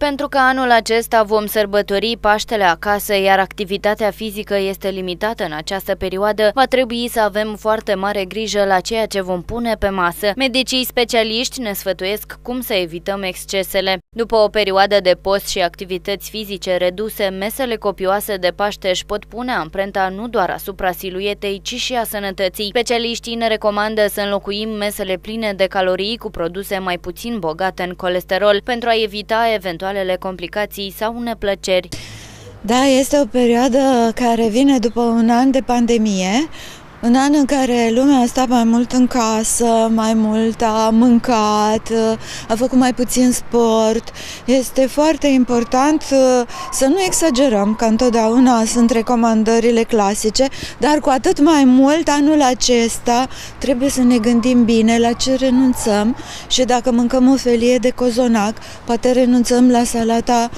Pentru că anul acesta vom sărbători Paștele acasă, iar activitatea fizică este limitată în această perioadă, va trebui să avem foarte mare grijă la ceea ce vom pune pe masă. Medicii specialiști ne sfătuiesc cum să evităm excesele. După o perioadă de post și activități fizice reduse, mesele copioase de Paște își pot pune amprenta nu doar asupra siluetei, ci și a sănătății. Specialiștii ne recomandă să înlocuim mesele pline de calorii cu produse mai puțin bogate în colesterol pentru a evita eventualele complicații sau neplăceri. Da, este o perioadă care vine după un an de pandemie, un an în care lumea a stat mai mult în casă, mai mult a mâncat, a făcut mai puțin sport. Este foarte important să nu exagerăm, că întotdeauna sunt recomandările clasice, dar cu atât mai mult anul acesta trebuie să ne gândim bine la ce renunțăm și dacă mâncăm o felie de cozonac, poate renunțăm la salata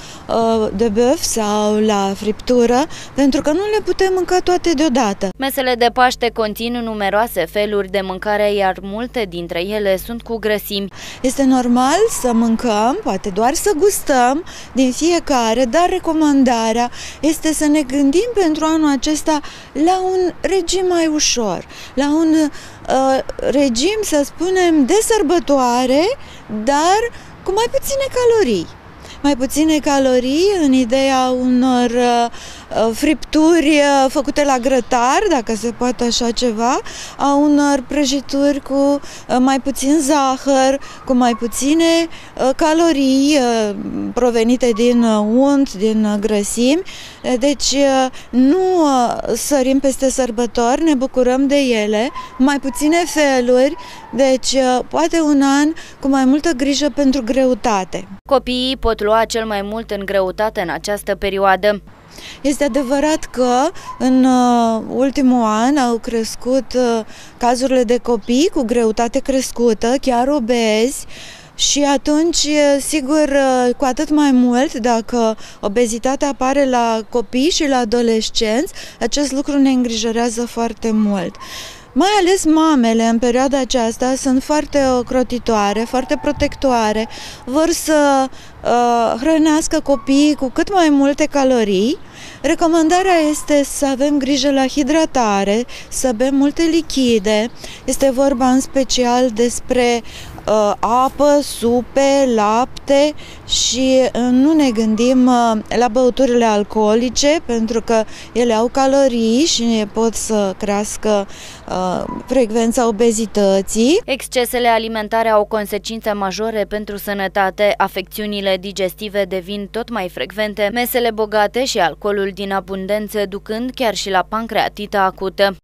de băf sau la friptură, pentru că nu le putem mânca toate deodată. Mesele de Paște conțin numeroase feluri de mâncare, iar multe dintre ele sunt cu grăsimi. Este normal să mâncăm, poate doar să gustăm din fiecare, dar recomandarea este să ne gândim pentru anul acesta la un regim mai ușor, la un regim, să spunem, de sărbătoare, dar cu mai puține calorii. Mai puține calorii în ideea unor fripturi făcute la grătar, dacă se poate așa ceva, a unor prăjituri cu mai puțin zahăr, cu mai puține calorii provenite din unt, din grăsimi. Deci nu sărim peste sărbători, ne bucurăm de ele, mai puține feluri, deci poate un an cu mai multă grijă pentru greutate. Copiii pot lua cel mai mult în greutate în această perioadă. Este adevărat că în ultimul an au crescut cazurile de copii cu greutate crescută, chiar obezi, și atunci, sigur, cu atât mai mult, dacă obezitatea apare la copii și la adolescenți, acest lucru ne îngrijorează foarte mult. Mai ales mamele în perioada aceasta sunt foarte ocrotitoare, foarte protectoare, vor să hrănească copiii cu cât mai multe calorii. Recomandarea este să avem grijă la hidratare, să bem multe lichide. Este vorba în special despre apă, supe, lapte și nu ne gândim la băuturile alcoolice, pentru că ele au calorii și pot să crească frecvența obezității. Excesele alimentare au consecințe majore pentru sănătate, afecțiunile digestive devin tot mai frecvente, mesele bogate și alcoolul din abundență ducând chiar și la pancreatită acută.